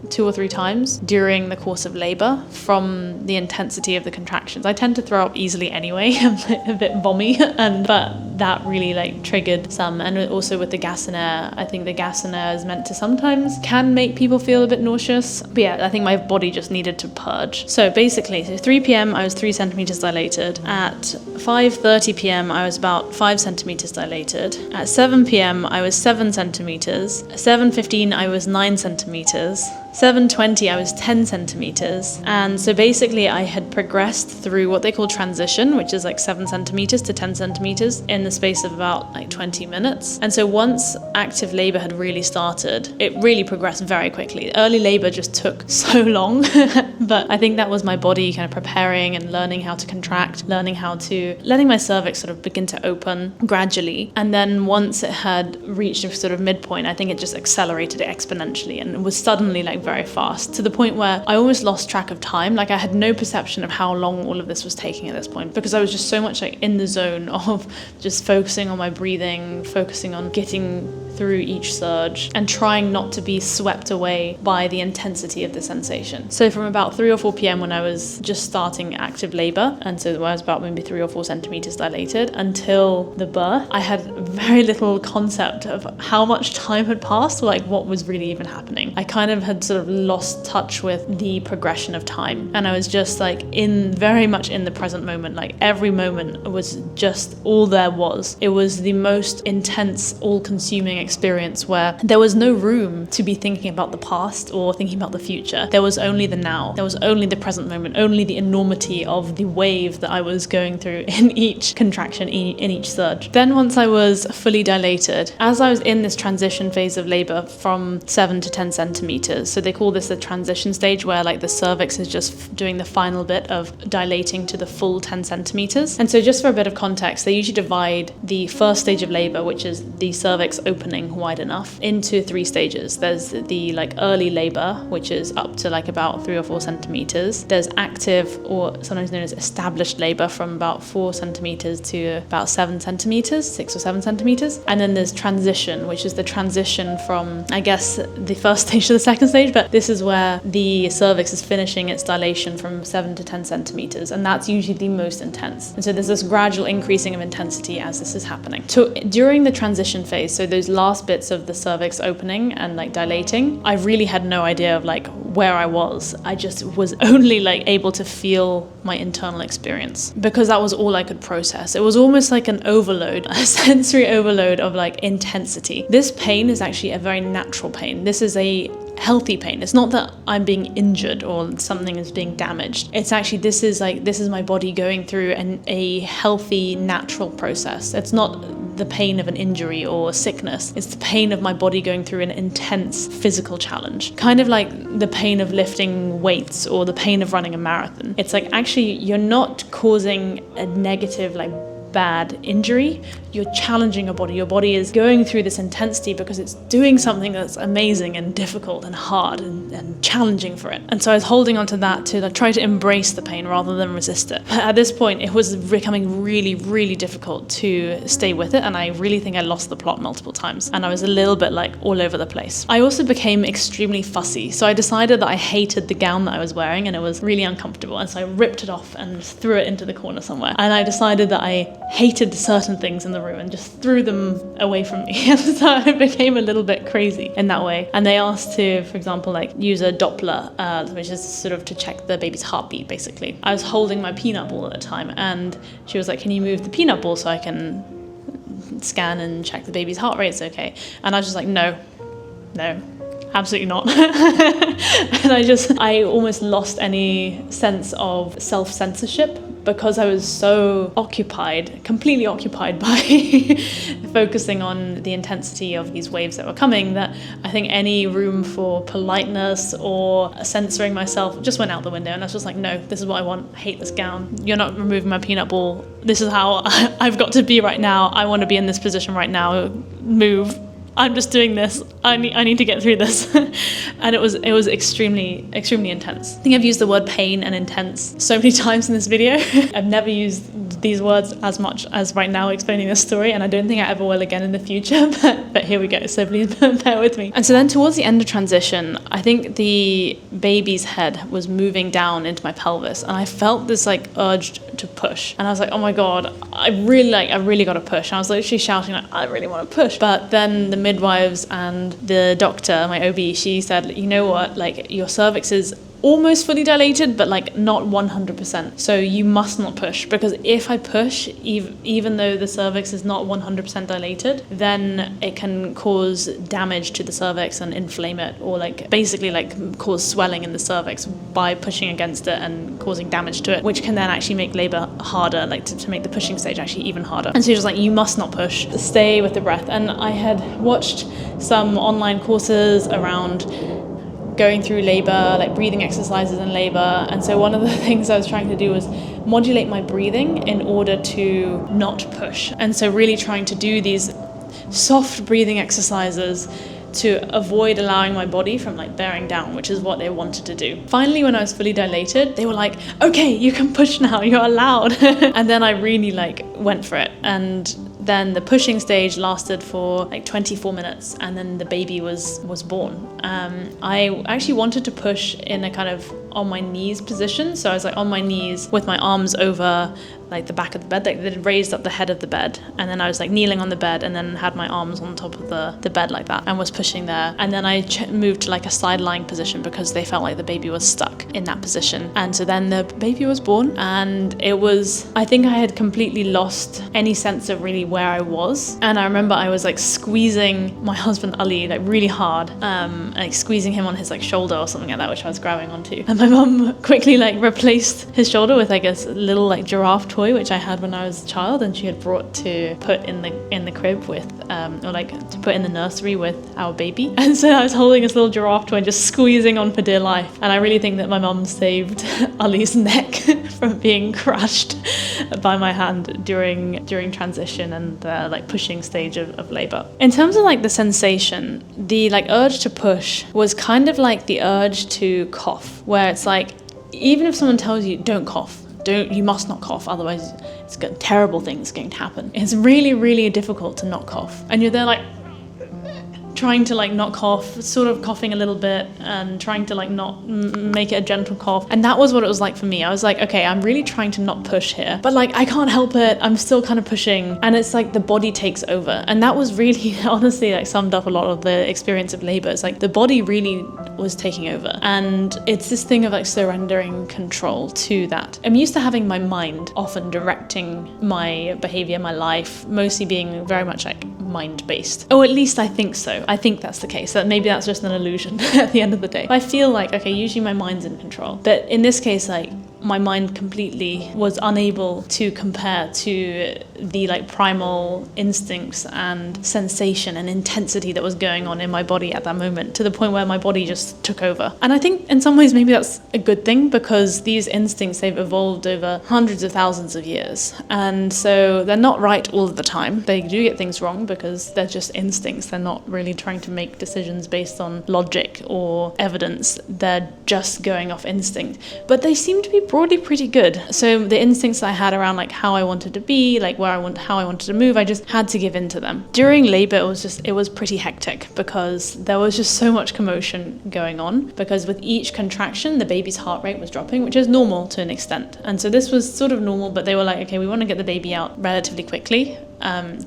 2 or 3 times during the course of labor from the intensity of the contractions. I tend to throw up easily anyway. I'm a bit vommy, but that really like triggered some. And also with the gas and air, I think the gas and air is meant to sometimes can make people feel a bit nauseous. But yeah, I think my body just needed to purge. So basically, 3 p.m. I was 3 centimeters dilated. At 5:30 p.m. I was about 5 centimeters dilated. At 7 p.m. I was 7 centimeters. At 7:15 I was 9 centimeters. 7:20 I was 10 centimeters. And so basically I had progressed through what they call transition, which is like 7 centimeters to 10 centimeters in the space of about like 20 minutes. And so once active labor had really started, it really progressed very quickly. Early labor just took so long, but I think that was my body kind of preparing and learning how to contract, letting my cervix sort of begin to open gradually. And then once it had reached a sort of midpoint, I think it just accelerated it exponentially and it was suddenly like very fast, to the point where I almost lost track of time. Like I had no perception of how long all of this was taking at this point, because I was just so much like in the zone of just focusing on my breathing, focusing on getting through each surge and trying not to be swept away by the intensity of the sensation. So from about 3 or 4 p.m. when I was just starting active labor, and so I was about maybe 3 or 4 centimeters dilated, until the birth, I had very little concept of how much time had passed or like what was really even happening. I kind of had sort of lost touch with the progression of time, and I was just like very much in the present moment. Like every moment was just all there was. It was the most intense, all-consuming experience where there was no room to be thinking about the past or thinking about the future. There was only the now. There was only the present moment, only the enormity of the wave that I was going through in each contraction, in each surge. Then once I was fully dilated, as I was in this transition phase of labor from 7 to 10 centimeters, so they call this the transition stage, where like the cervix is just doing the final bit of dilating to the full 10 centimeters. And so just for a bit of context, they usually divide the first stage of labor, which is the cervix opening wide enough, into 3 stages. There's the like early labor, which is up to like about 3 or 4 centimeters. There's active, or sometimes known as established labor, from about 4 centimeters to about 7 centimeters, 6 or 7 centimeters. And then there's transition, which is the transition from, I guess, the first stage to the second stage, but this is where the cervix is finishing its dilation from 7 to 10 centimeters, and that's usually the most intense. And so there's this gradual increasing of intensity as this is happening. So during the transition phase, so those last bits of the cervix opening and like dilating, I really had no idea of like where I was. I just was only like able to feel my internal experience, because that was all I could process. It was almost like an overload, a sensory overload of like intensity. This pain is actually a very natural pain. This is a healthy pain. It's not that I'm being injured or something is being damaged. It's actually, this is my body going through a healthy, natural process. It's not the pain of an injury or sickness. It's the pain of my body going through an intense physical challenge. Kind of like the pain of lifting weights or the pain of running a marathon. It's like, actually, you're not causing a negative, like, bad injury. You're challenging your body. Your body is going through this intensity because it's doing something that's amazing and difficult and hard and challenging for it. And so I was holding on to that to like, try to embrace the pain rather than resist it. But at this point, it was becoming really, really difficult to stay with it, and I really think I lost the plot multiple times, and I was a little bit like all over the place. I also became extremely fussy, so I decided that I hated the gown that I was wearing and it was really uncomfortable, and so I ripped it off and threw it into the corner somewhere. And I decided that I hated certain things in the room and just threw them away from me. And so I became a little bit crazy in that way. And they asked to, for example, like use a Doppler, which is sort of to check the baby's heartbeat, basically. I was holding my peanut ball at the time, and she was like, "Can you move the peanut ball so I can scan and check the baby's heart rate's okay?" And I was just like, no, absolutely not. And I almost lost any sense of self-censorship because I was so completely occupied by focusing on the intensity of these waves that were coming, that I think any room for politeness or censoring myself just went out the window. And I was just like, no, this is what I want. I hate this gown. You're not removing my peanut ball. This is how I've got to be right now. I want to be in this position right now. Move. I'm just doing this. I need to get through this. And it was extremely, extremely intense. I think I've used the word pain and intense so many times in this video. I've never used these words as much as right now explaining this story, and I don't think I ever will again in the future, but here we go, so please bear with me. And so then towards the end of transition, I think the baby's head was moving down into my pelvis, and I felt this like urge to push. And I was like, oh my God, I really got to push. And I was literally shouting like, I really want to push. But then the midwives and the doctor, my OB, she said, you know what, like your cervix is almost fully dilated, but like not 100%. So you must not push, because if I push, even though the cervix is not 100% dilated, then it can cause damage to the cervix and inflame it, or like basically like cause swelling in the cervix by pushing against it and causing damage to it, which can then actually make labor harder, like to make the pushing stage actually even harder. And so you're just like, you must not push, stay with the breath. And I had watched some online courses around going through labor, like breathing exercises in labor. And so one of the things I was trying to do was modulate my breathing in order to not push. And so really trying to do these soft breathing exercises to avoid allowing my body from like bearing down, which is what they wanted to do. Finally, when I was fully dilated, they were like, okay, you can push now, you're allowed. And then I really like went for it. And then the pushing stage lasted for like 24 minutes, and then the baby was born. I actually wanted to push in a kind of on my knees position. So I was like on my knees with my arms over like the back of the bed, like they'd raised up the head of the bed, and then I was like kneeling on the bed and then had my arms on top of the bed like that and was pushing there. And then I moved to like a side lying position because they felt like the baby was stuck in that position. And so then the baby was born, and I think I had completely lost any sense of really where I was. And I remember I was like squeezing my husband Ali like really hard, like squeezing him on his like shoulder or something like that, which I was grabbing onto. And my mum quickly like replaced his shoulder with like a little like giraffe toy which I had when I was a child, and she had brought to put in the crib with or like to put in the nursery with our baby. And so I was holding this little giraffe toy and just squeezing on for dear life. And I really think that my mum saved Ali's neck from being crushed by my hand during transition and the like pushing stage of labor. In terms of like the sensation, the like urge to push was kind of like the urge to cough, where it's like, even if someone tells you don't cough, you must not cough, otherwise terrible things going to happen. It's really, really difficult to not cough. And you're there like trying to like not cough, sort of coughing a little bit and trying to like not make it a gentle cough. And that was what it was like for me. I was like, okay, I'm really trying to not push here, but like I can't help it, I'm still kind of pushing, and it's like the body takes over. And that was really honestly like summed up a lot of the experience of labor. It's like the body really was taking over, and it's this thing of like surrendering control to that. I'm used to having my mind often directing my behavior, my life, mostly being very much like mind-based, or at least I think so. I think that's the case, that maybe that's just an illusion at the end of the day. I feel like, okay, usually my mind's in control, but in this case, like my mind completely was unable to compare to the like primal instincts and sensation and intensity that was going on in my body at that moment, to the point where my body just took over. And I think in some ways maybe that's a good thing, because these instincts, they've evolved over hundreds of thousands of years, and so they're not right all of the time. They do get things wrong because they're just instincts. They're not really trying to make decisions based on logic or evidence. They're just going off instinct, but they seem to be broadly pretty good. So the instincts I had around like how I wanted to be, like how I wanted to move, I just had to give in to them. During labor, it was pretty hectic because there was just so much commotion going on, because with each contraction the baby's heart rate was dropping, which is normal to an extent. And so this was sort of normal, but they were like, okay, we want to get the baby out relatively quickly,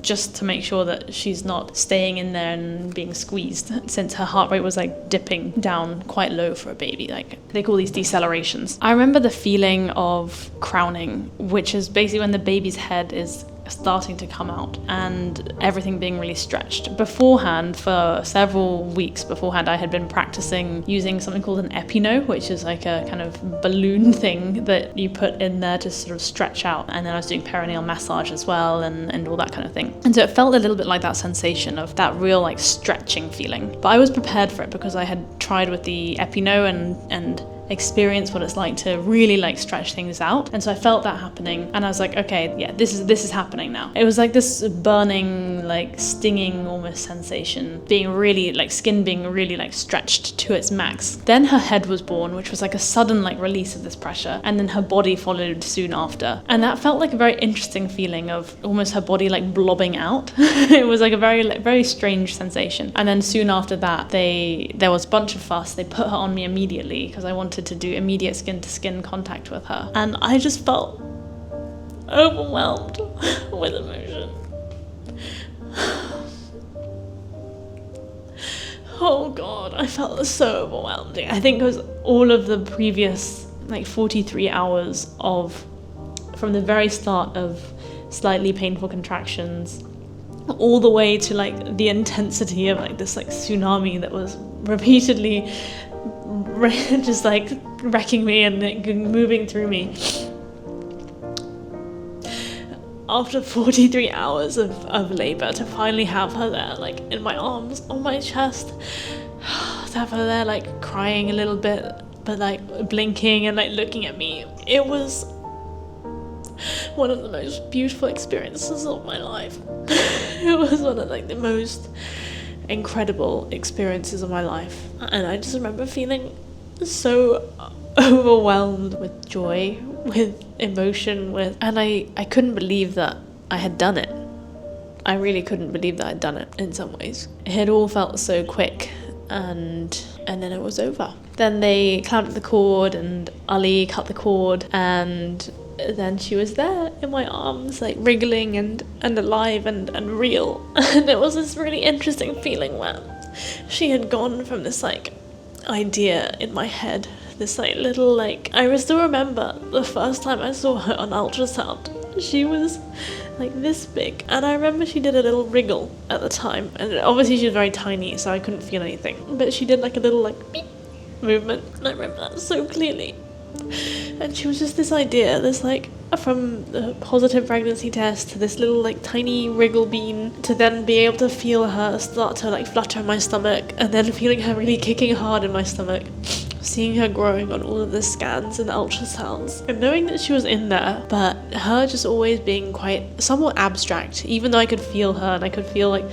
just to make sure that she's not staying in there and being squeezed, since her heart rate was like dipping down quite low for a baby. Like they call these decelerations. I remember the feeling of crowning, which is basically when the baby's head is starting to come out and everything being really stretched. Beforehand, for several weeks beforehand, I had been practicing using something called an epino, which is like a kind of balloon thing that you put in there to sort of stretch out. And then I was doing perineal massage as well and all that kind of thing. And so it felt a little bit like that sensation of that real like stretching feeling. But I was prepared for it because I had tried with the epino and experience what it's like to really like stretch things out. And so I felt that happening and I was like, okay, yeah, this is happening now. It was like this burning, like stinging almost sensation, being really like skin being really like stretched to its max. Then her head was born, which was like a sudden like release of this pressure, and then her body followed soon after. And that felt like a very interesting feeling of almost her body like blobbing out. It was like a very strange sensation. And then soon after that, there was a bunch of fuss. They put her on me immediately because I wanted to do immediate skin-to-skin contact with her. And I just felt overwhelmed with emotion. Oh God, I felt so overwhelmed. I think it was all of the previous like 43 hours from the very start of slightly painful contractions all the way to like the intensity of like this like tsunami that was repeatedly just like wrecking me and like, moving through me. After 43 hours of labor, to finally have her there like in my arms, on my chest, to have her there like crying a little bit but like blinking and like looking at me, it was one of the most beautiful experiences of my life. It was one of like the most incredible experiences of my life, and I just remember feeling so overwhelmed with joy, with emotion, and I couldn't believe that I had done it. I really couldn't believe that I'd done it in some ways. It had all felt so quick, and then it was over. Then they clamped the cord and Ali cut the cord, and then she was there in my arms, like wriggling and alive and real. And it was this really interesting feeling where she had gone from this like idea in my head, this like little like, I still remember the first time I saw her on ultrasound. She was like this big, and I remember she did a little wriggle at the time, and obviously she was very tiny so I couldn't feel anything, but she did like a little like beep movement, and I remember that so clearly. And she was just this idea, this like, from the positive pregnancy test to this little like tiny wriggle bean, to then be able to feel her start to like flutter in my stomach, and then feeling her really kicking hard in my stomach, seeing her growing on all of the scans and ultrasounds, and knowing that she was in there, but her just always being quite somewhat abstract, even though I could feel her, and I could feel like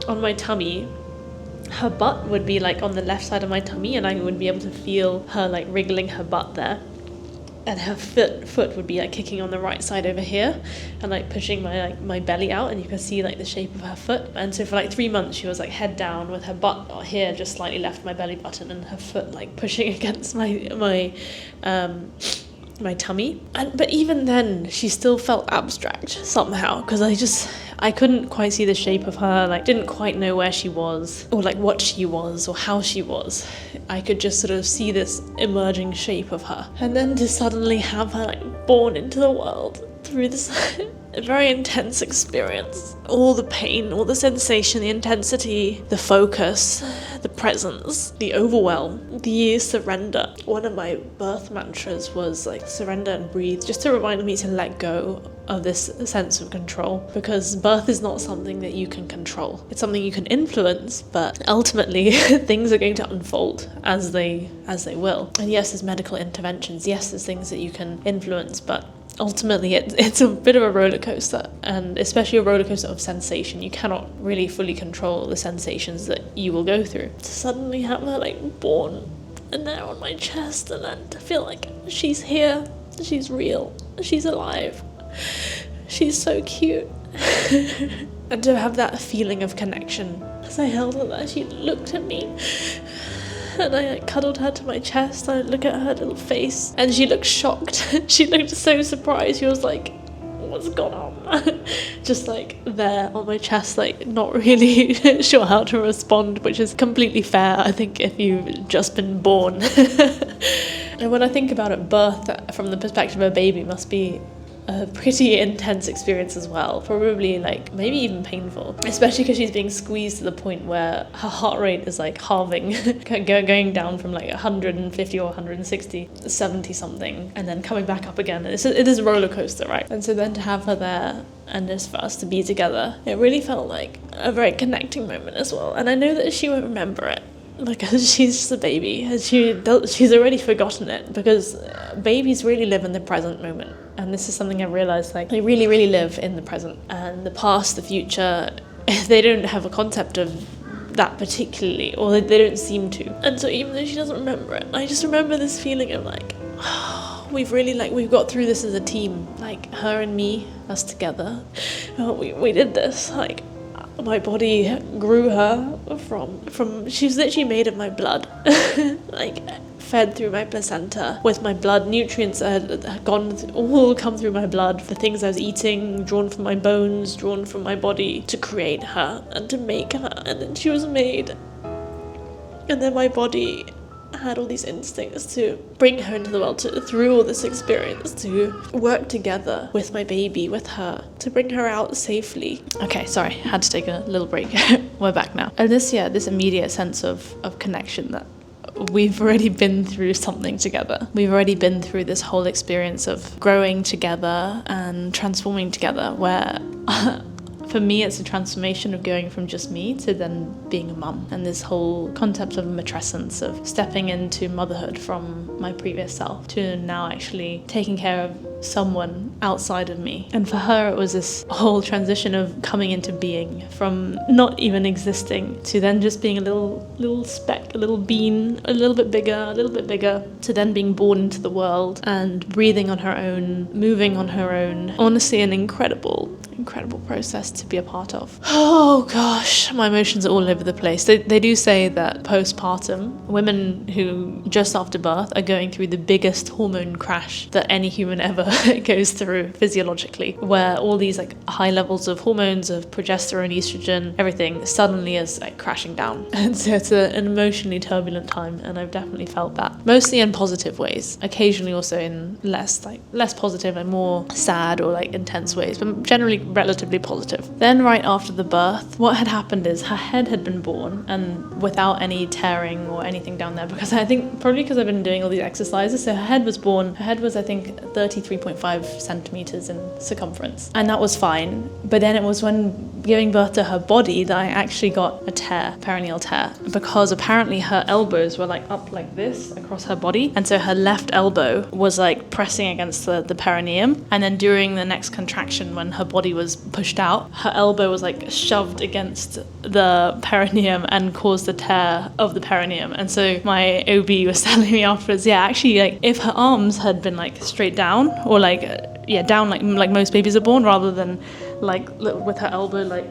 on my tummy, her butt would be like on the left side of my tummy, and I would be able to feel her like wriggling her butt there, and her foot would be like kicking on the right side over here and like pushing my belly out, and you could see like the shape of her foot. And so for like 3 months she was like head down with her butt here just slightly left my belly button, and her foot like pushing against my tummy. But even then she still felt abstract somehow, because I couldn't quite see the shape of her, like didn't quite know where she was or like what she was or how she was. I could just sort of see this emerging shape of her, and then to suddenly have her like born into the world through this very intense experience, all the pain, all the sensation, the intensity, the focus, the presence, the overwhelm, the surrender. One of my birth mantras was like surrender and breathe, just to remind me to let go of this sense of control, because birth is not something that you can control. It's something you can influence, but ultimately things are going to unfold as they will. And yes, there's medical interventions, yes, there's things that you can influence, but ultimately it's a bit of a roller coaster, and especially a roller coaster of sensation. You cannot really fully control the sensations that you will go through. To suddenly have her like born and there on my chest, and then to feel like she's here, she's real, she's alive, she's so cute. And to have that feeling of connection. As I held her there, she looked at me, and I like cuddled her to my chest. I look at her little face, and she looked shocked. She looked so surprised. She was like, what's going on? Just like there on my chest, like not really sure how to respond, which is completely fair, I think, if you've just been born. And when I think about it, birth from the perspective of a baby must be a pretty intense experience as well, probably like maybe even painful, especially because she's being squeezed to the point where her heart rate is like halving, going down from like 150 or 160 70 something, and then coming back up again. It is a roller coaster, right? And so then to have her there and just for us to be together, it really felt like a very connecting moment as well. And I know that she won't remember it because she's just a baby, and she's already forgotten it, because babies really live in the present moment. And this is something I've realized, like they really, really live in the present, and the past, the future, they don't have a concept of that particularly, or they don't seem to. And so even though she doesn't remember it, I just remember this feeling of like, we've got through this as a team, like her and me, us together. We did this. Like my body grew her from she's literally made of my blood, like fed through my placenta with my blood. Nutrients had all come through my blood for things I was eating, drawn from my bones, drawn from my body to create her and to make her. And then she was made, and then my body had all these instincts to bring her into the world, through all this experience, to work together with my baby, with her, to bring her out safely. Okay, sorry, had to take a little break. We're back now. And this immediate sense of connection, that we've already been through something together. We've already been through this whole experience of growing together and transforming together, where for me, it's a transformation of going from just me to then being a mum, and this whole concept of matrescence, of stepping into motherhood from my previous self to now actually taking care of someone outside of me. And for her, it was this whole transition of coming into being, from not even existing to then just being a little speck, a little bean, a little bit bigger, to then being born into the world and breathing on her own, moving on her own. Honestly, an incredible process to be a part of. Oh gosh, my emotions are all over the place. They do say that postpartum, women who just after birth are going through the biggest hormone crash that any human ever goes through physiologically, where all these like high levels of hormones, of progesterone, estrogen, everything suddenly is like crashing down. And so it's an emotionally turbulent time, and I've definitely felt that, mostly in positive ways, occasionally also in less positive and more sad or like intense ways, but generally relatively positive. Then right after the birth, what had happened is her head had been born, and without any tearing or anything down there, because I think probably because I've been doing all these exercises, so her head was born. Her head was, I think, 33.5 centimeters in circumference, and that was fine. But then it was when giving birth to her body that I actually got a tear, perineal tear, because apparently her elbows were like up like this across her body, and so her left elbow was like pressing against the perineum, and then during the next contraction, when her body was pushed out, her elbow was like shoved against the perineum and caused a tear of the perineum. And so my OB was telling me afterwards, actually, like if her arms had been like straight down, or like down like most babies are born, rather than like with her elbow like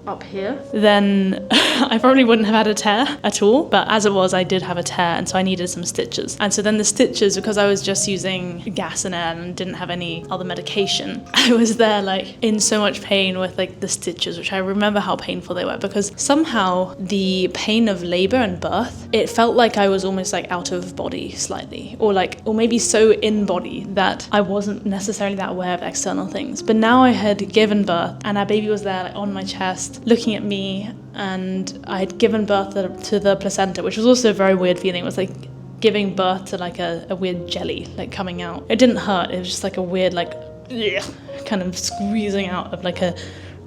up here, then I probably wouldn't have had a tear at all. But as it was, I did have a tear, and so I needed some stitches. And so then the stitches, because I was just using gas and air and didn't have any other medication, I was there like in so much pain with like the stitches, which I remember how painful they were, because somehow the pain of labor and birth, it felt like I was almost like out of body slightly, or maybe so in body that I wasn't necessarily that aware of external things. But now I had given birth, and our baby was there like on my chest, looking at me, and I had given birth to the placenta, which was also a very weird feeling. It was like giving birth to like a weird jelly like coming out. It didn't hurt, it was just like a weird like kind of squeezing out of like a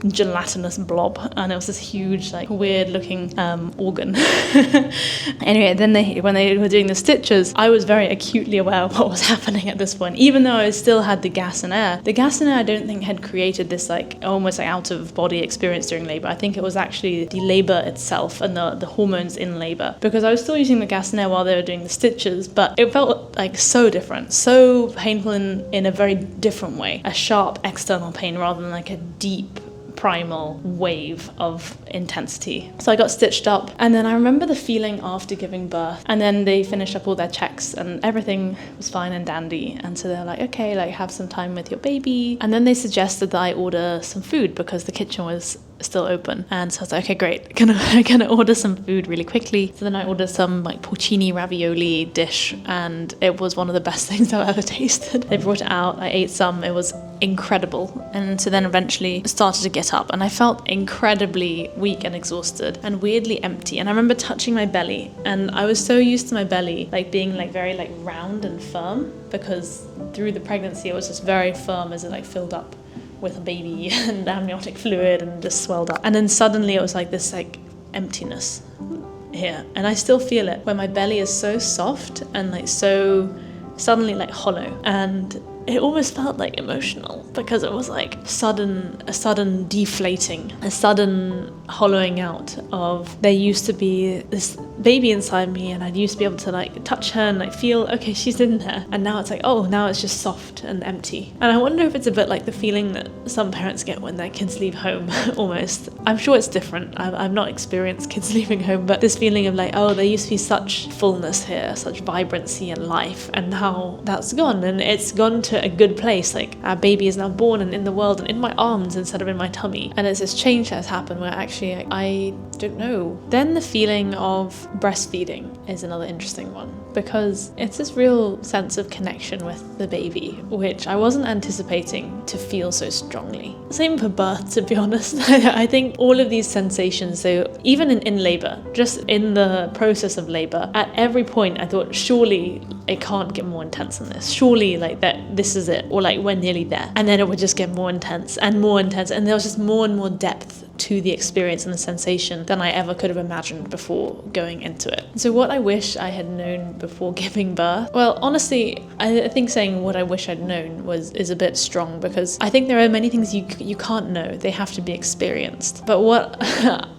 gelatinous blob, and it was this huge like weird looking organ. Anyway, then when they were doing the stitches, I was very acutely aware of what was happening at this point, even though I still had the gas and air. The gas and air I don't think had created this like almost like out of body experience during labor. I think it was actually the labor itself and the hormones in labor, because I was still using the gas and air while they were doing the stitches, but it felt like so different, so painful in a very different way, a sharp external pain rather than like a deep primal wave of intensity. So I got stitched up, and then I remember the feeling after giving birth, and then they finished up all their checks and everything was fine and dandy, and so they're like, okay, like have some time with your baby. And then they suggested that I order some food because the kitchen was still open, and so I was like, okay, great, gonna order some food really quickly. So then I ordered some like porcini ravioli dish, and it was one of the best things I've ever tasted. They brought it out, I ate some, it was incredible. And so then eventually started to get up, and I felt incredibly weak and exhausted and weirdly empty. And I remember touching my belly, and I was so used to my belly like being like very like round and firm, because through the pregnancy it was just very firm as it like filled up with a baby and amniotic fluid and just swelled up. And then suddenly it was like this like emptiness here, and I still feel it, where my belly is so soft and like so suddenly like hollow, and it almost felt like emotional, because it was like a sudden deflating, a sudden hollowing out of, there used to be this baby inside me, and I'd used to be able to like touch her and like feel, okay, she's in there, and now it's like, oh, now it's just soft and empty. And I wonder if it's a bit like the feeling that some parents get when their kids leave home almost. I'm sure it's different, I've not experienced kids leaving home, but this feeling of like, oh, there used to be such fullness here, such vibrancy and life, and now that's gone, and it's gone to a good place. Like, our baby is now born and in the world and in my arms instead of in my tummy, and it's this change that has happened where actually I don't know. Then the feeling of breastfeeding is another interesting one, because it's this real sense of connection with the baby, which I wasn't anticipating to feel so strongly. Same for birth, to be honest. I think all of these sensations, so even in labor, just in the process of labor, at every point I thought, surely it can't get more intense than this, surely like that this is it, or like we're nearly there, and then it would just get more intense, and there was just more and more depth to the experience and the sensation than I ever could have imagined before going into it. So what I wish I had known before giving birth, well, honestly, I think saying what I wish I'd known is a bit strong, because I think there are many things you can't know, they have to be experienced. But what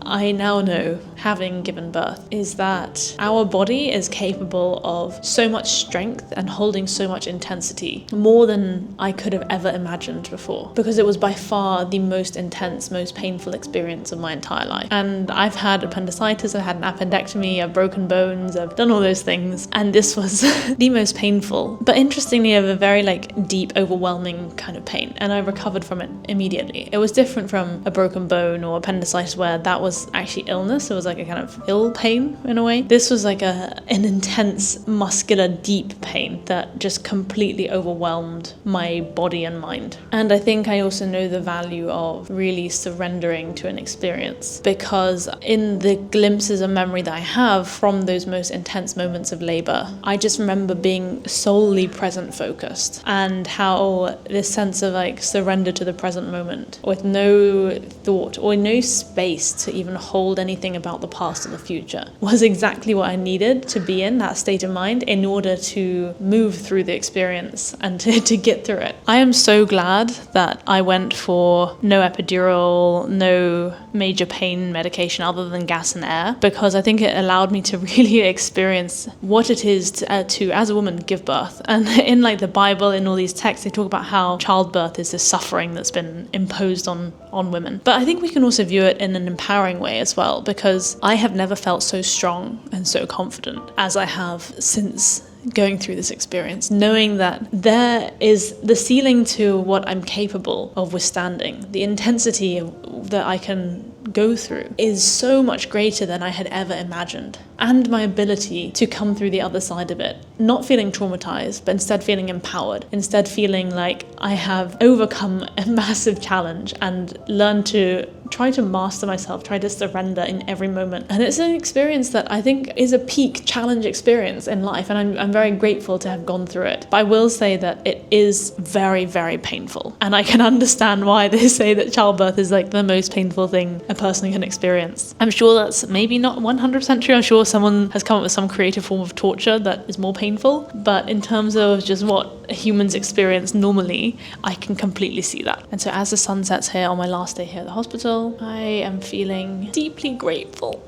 I now know, having given birth, is that our body is capable of so much strength and holding so much intensity, more than I could have ever imagined before, because it was by far the most intense, most painful experience of my entire life. And I've had appendicitis, I've had an appendectomy, I've broken bones, I've done all those things, and this was the most painful, but interestingly of a very like deep, overwhelming kind of pain, and I recovered from it immediately. It was different from a broken bone or appendicitis, where that was actually illness. It was like a kind of ill pain in a way. This was like an intense, muscular, deep pain that just completely overwhelmed my body and mind. And I think I also know the value of really surrendering to an experience, because in the glimpses of memory that I have from those most intense moments of labor, I just remember being solely present focused, and how this sense of like surrender to the present moment with no thought or no space to even hold anything about the past or the future was exactly what I needed to be in that state of mind in order to move through the experience and to get through it. I am so glad that I went for no epidural, no major pain medication other than gas and air, because I think it allowed me to really experience what it is to as a woman, give birth. And in like the Bible, in all these texts, they talk about how childbirth is this suffering that's been imposed on women. But I think we can also view it in an empowering way as well, because I have never felt so strong and so confident as I have since going through this experience, knowing that there is the ceiling to what I'm capable of withstanding. The intensity that I can go through is so much greater than I had ever imagined, and my ability to come through the other side of it, not feeling traumatized, but instead feeling empowered, instead feeling like I have overcome a massive challenge and learned to try to master myself, try to surrender in every moment. And it's an experience that I think is a peak challenge experience in life, and I'm very grateful to have gone through it. But I will say that it is very, very painful, and I can understand why they say that childbirth is like the most painful thing a person can experience. I'm sure that's maybe not 100% true. I'm sure someone has come up with some creative form of torture that is more painful, but in terms of just what humans experience normally, I can completely see that. And so as the sun sets here on my last day here at the hospital, I am feeling deeply grateful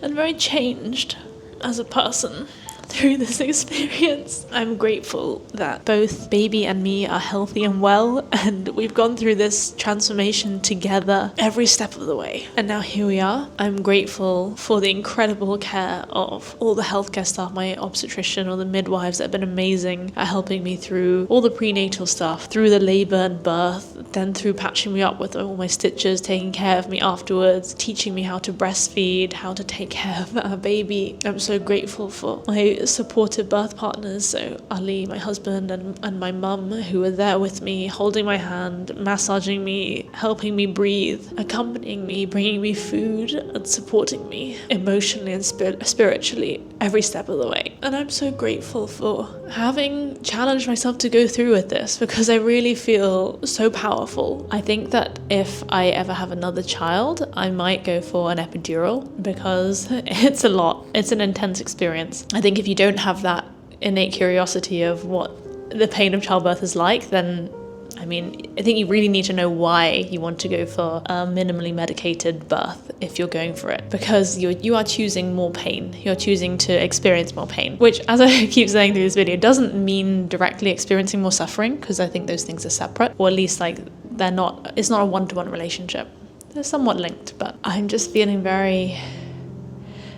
and very changed as a person through this experience. I'm grateful that both baby and me are healthy and well, and we've gone through this transformation together every step of the way. And now here we are. I'm grateful for the incredible care of all the healthcare staff, my obstetrician, all the midwives that have been amazing at helping me through all the prenatal stuff, through the labor and birth, then through patching me up with all my stitches, taking care of me afterwards, teaching me how to breastfeed, how to take care of our baby. I'm so grateful for my really supportive birth partners, so Ali, my husband, and my mum, who were there with me, holding my hand, massaging me, helping me breathe, accompanying me, bringing me food, and supporting me emotionally and spiritually every step of the way. And I'm so grateful for having challenged myself to go through with this, because I really feel so powerful. I think that if I ever have another child, I might go for an epidural, because it's a lot. It's an intense experience. I think if you don't have that innate curiosity of what the pain of childbirth is like, then I think you really need to know why you want to go for a minimally medicated birth if you're going for it, because you are choosing more pain. You're choosing to experience more pain, which, as I keep saying through this video, doesn't mean directly experiencing more suffering, because I think those things are separate, or at least it's not a one-to-one relationship. They're somewhat linked, but I'm just feeling very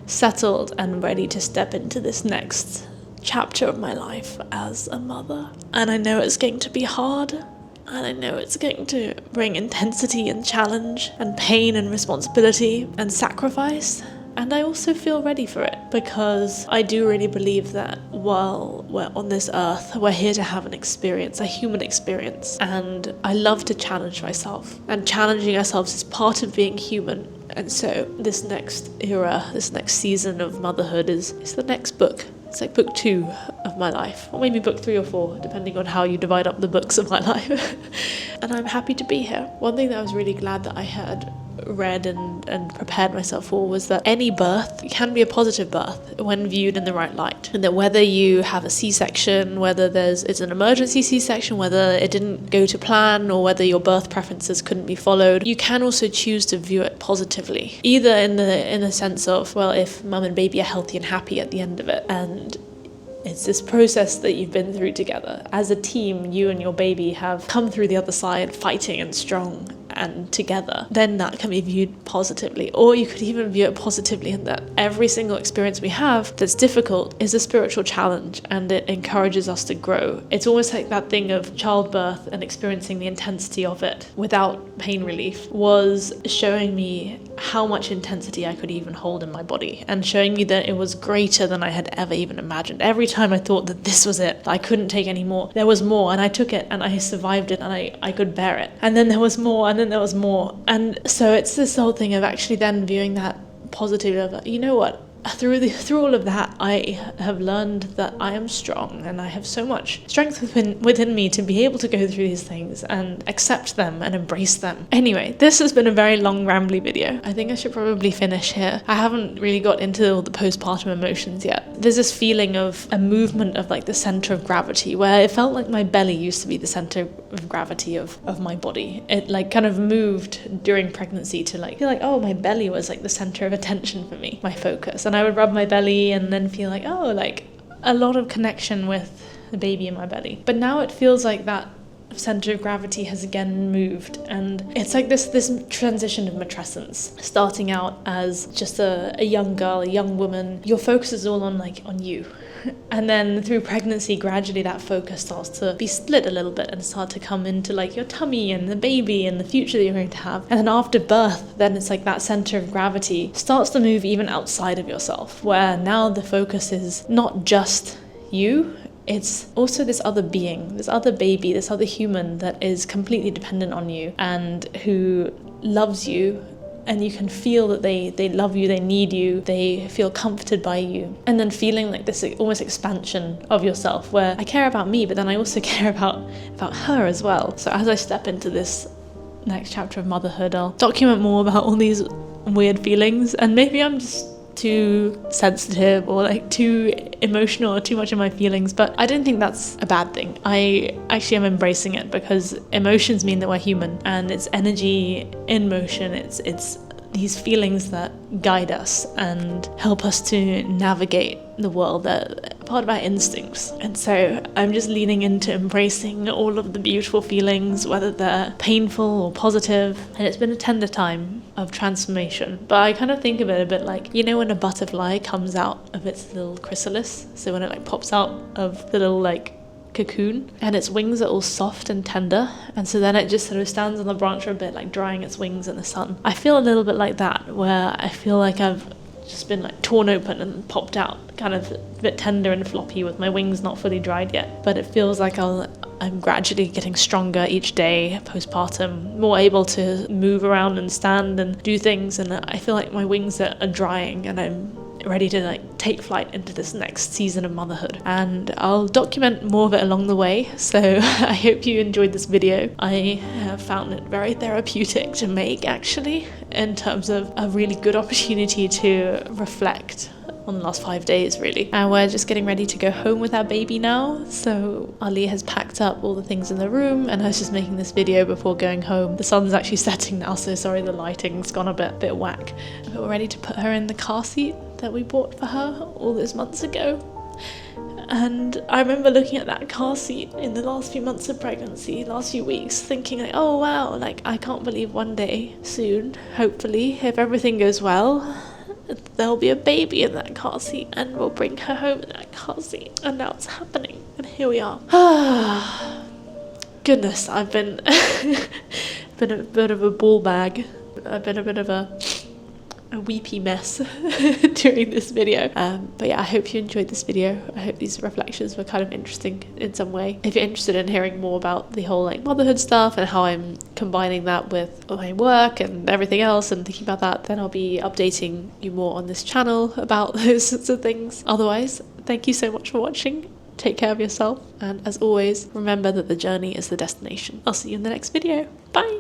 settled and ready to step into this next chapter of my life as a mother. And I know it's going to be hard, and I know it's going to bring intensity and challenge and pain and responsibility and sacrifice. And I also feel ready for it, because I do really believe that while we're on this earth, we're here to have an experience, a human experience. And I love to challenge myself, and challenging ourselves is part of being human. And so this next era, this next season of motherhood is the next book. It's like book 2 of my life, or maybe book 3 or 4, depending on how you divide up the books of my life. And I'm happy to be here. One thing that I was really glad that I had read and prepared myself for was that any birth can be a positive birth when viewed in the right light, and that whether you have a C-section, whether it's an emergency C-section, whether it didn't go to plan, or whether your birth preferences couldn't be followed, you can also choose to view it positively, either in the sense of, well, if mum and baby are healthy and happy at the end of it, and it's this process that you've been through together. As a team, you and your baby have come through the other side fighting and strong and together, then that can be viewed positively. Or you could even view it positively in that every single experience we have that's difficult is a spiritual challenge, and it encourages us to grow. It's almost like that thing of childbirth and experiencing the intensity of it without pain relief was showing me how much intensity I could even hold in my body, and showing me that it was greater than I had ever even imagined. Every time I thought that this was it, that I couldn't take any more, there was more, and I took it, and I survived it, and I could bear it. And then there was more, and then there was more. And so it's this whole thing of actually then viewing that positively of, you know what, through all of that, I have learned that I am strong, and I have so much strength within me to be able to go through these things and accept them and embrace them. Anyway, this has been a very long, rambly video. I think I should probably finish here. I haven't really got into all the postpartum emotions yet. There's this feeling of a movement of like the center of gravity, where it felt like my belly used to be the center of gravity of my body. It like kind of moved during pregnancy to like feel like, oh, my belly was like the center of attention for me, my focus. And I would rub my belly and then feel like, oh, like a lot of connection with the baby in my belly. But now it feels like that center of gravity has again moved, and it's like this transition of matrescence. Starting out as just a young girl, a young woman, your focus is all on you. And then through pregnancy, gradually that focus starts to be split a little bit and start to come into like your tummy and the baby and the future that you're going to have. And then after birth, then it's like that center of gravity starts to move even outside of yourself, where now the focus is not just you, it's also this other being, this other baby, this other human that is completely dependent on you and who loves you. And you can feel that they love you, they need you, they feel comforted by you. And then feeling like this almost expansion of yourself, where I care about me, but then I also care about her as well. So as I step into this next chapter of motherhood, I'll document more about all these weird feelings. And maybe I'm just too sensitive or like too emotional or too much in my feelings, but I don't think that's a bad thing. I actually am embracing it, because emotions mean that we're human, and it's energy in motion. It's these feelings that guide us and help us to navigate the world, that are part of our instincts. And so I'm just leaning into embracing all of the beautiful feelings, whether they're painful or positive. And it's been a tender time of transformation. But I kind of think of it a bit like, you know, when a butterfly comes out of its little chrysalis, so when it like pops out of the little like cocoon and its wings are all soft and tender, and so then it just sort of stands on the branch for a bit, like drying its wings in the sun. I feel a little bit like that, where I feel like I've just been like torn open and popped out, kind of a bit tender and floppy with my wings not fully dried yet. But it feels like I'm gradually getting stronger each day postpartum, more able to move around and stand and do things, and I feel like my wings are drying and I'm ready to like take flight into this next season of motherhood. And I'll document more of it along the way, so I hope you enjoyed this video. I have found it very therapeutic to make, actually, in terms of a really good opportunity to reflect on the last 5 days, really. And we're just getting ready to go home with our baby now, so Ali has packed up all the things in the room and I was just making this video before going home. The sun's actually setting now, so sorry the lighting's gone a bit whack, but we're ready to put her in the car seat that we bought for her all those months ago. And I remember looking at that car seat in the last few months of pregnancy, last few weeks, thinking like, oh wow, like I can't believe one day soon, hopefully, if everything goes well, there'll be a baby in that car seat and we'll bring her home in that car seat. And now it's happening and here we are. Goodness, I've been been a bit of a ball bag. I've been a bit of a weepy mess during this video, but yeah, I hope you enjoyed this video. I hope these reflections were kind of interesting in some way. If you're interested in hearing more about the whole like motherhood stuff and how I'm combining that with my work and everything else and thinking about that, then I'll be updating you more on this channel about those sorts of things. Otherwise, thank you so much for watching. Take care of yourself, and as always, remember that the journey is the destination. I'll see you in the next video. Bye.